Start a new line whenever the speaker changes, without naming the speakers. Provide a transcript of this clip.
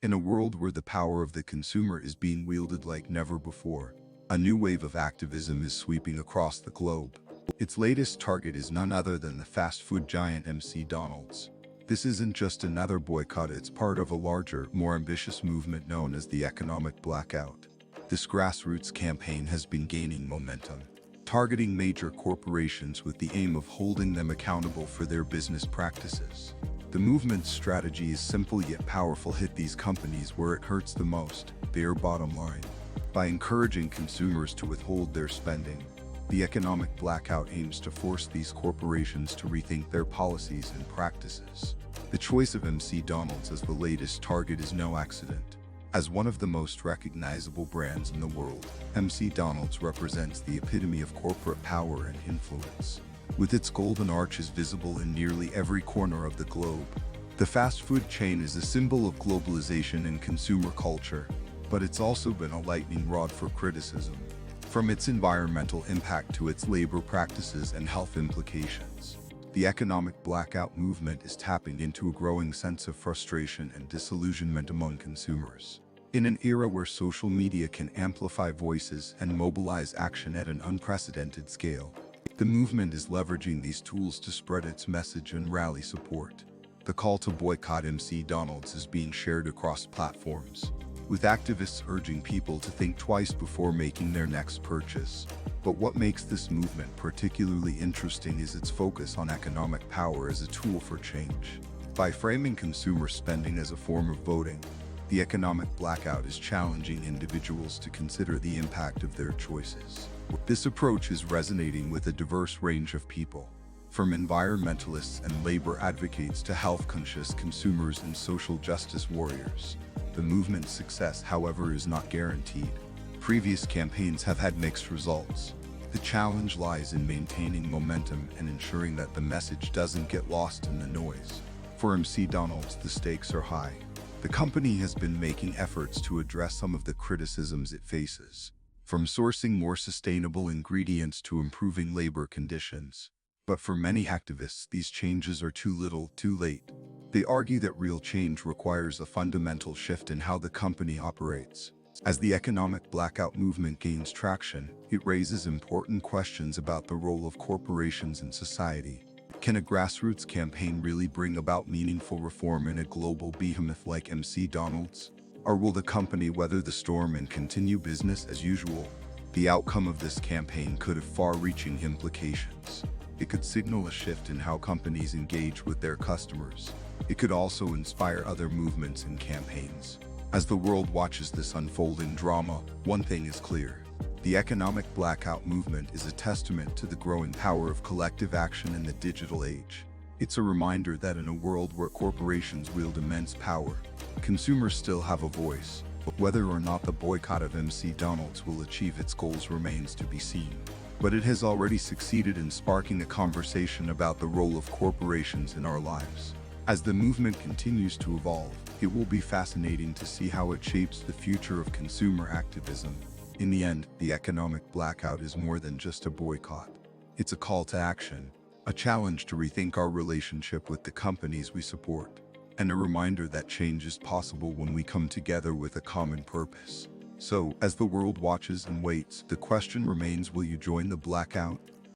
In a world where the power of the consumer is being wielded like never before, a new wave of activism is sweeping across the globe. Its latest target is none other than the fast food giant McDonald's. This isn't just another boycott, it's part of a larger, more ambitious movement known as the economic blackout. This grassroots campaign has been gaining momentum, targeting major corporations with the aim of holding them accountable for their business practices. The movement's strategy is simple yet powerful: hit these companies where it hurts the most, their bottom line. By encouraging consumers to withhold their spending, the economic blackout aims to force these corporations to rethink their policies and practices. The choice of McDonald's as the latest target is no accident. As one of the most recognizable brands in the world, McDonald's represents the epitome of corporate power and influence. With its golden arches visible in nearly every corner of the globe, the fast food chain is a symbol of globalization and consumer culture, but it's also been a lightning rod for criticism. From its environmental impact to its labor practices and health implications, the economic blackout movement is tapping into a growing sense of frustration and disillusionment among consumers. In an era where social media can amplify voices and mobilize action at an unprecedented scale, the movement is leveraging these tools to spread its message and rally support. The call to boycott McDonald's is being shared across platforms, with activists urging people to think twice before making their next purchase. But what makes this movement particularly interesting is its focus on economic power as a tool for change. By framing consumer spending as a form of voting, the economic blackout is challenging individuals to consider the impact of their choices. This approach is resonating with a diverse range of people, from environmentalists and labor advocates to health-conscious consumers and social justice warriors. The movement's success, however, is not guaranteed. Previous campaigns have had mixed results. The challenge lies in maintaining momentum and ensuring that the message doesn't get lost in the noise. For McDonald's, the stakes are high. The company has been making efforts to address some of the criticisms it faces, from sourcing more sustainable ingredients to improving labor conditions. But for many activists, these changes are too little, too late. They argue that real change requires a fundamental shift in how the company operates. As the economic blackout movement gains traction, it raises important questions about the role of corporations in society. Can a grassroots campaign really bring about meaningful reform in a global behemoth like McDonald's? Or will the company weather the storm and continue business as usual? The outcome of this campaign could have far-reaching implications. It could signal a shift in how companies engage with their customers. It could also inspire other movements and campaigns. As the world watches this unfolding drama, one thing is clear. The economic blackout movement is a testament to the growing power of collective action in the digital age. It's a reminder that in a world where corporations wield immense power, consumers still have a voice. Whether or not the boycott of McDonald's will achieve its goals remains to be seen. But it has already succeeded in sparking a conversation about the role of corporations in our lives. As the movement continues to evolve, it will be fascinating to see how it shapes the future of consumer activism. In the end, the economic blackout is more than just a boycott. It's a call to action, a challenge to rethink our relationship with the companies we support, and a reminder that change is possible when we come together with a common purpose. So, as the world watches and waits, the question remains: will you join the blackout?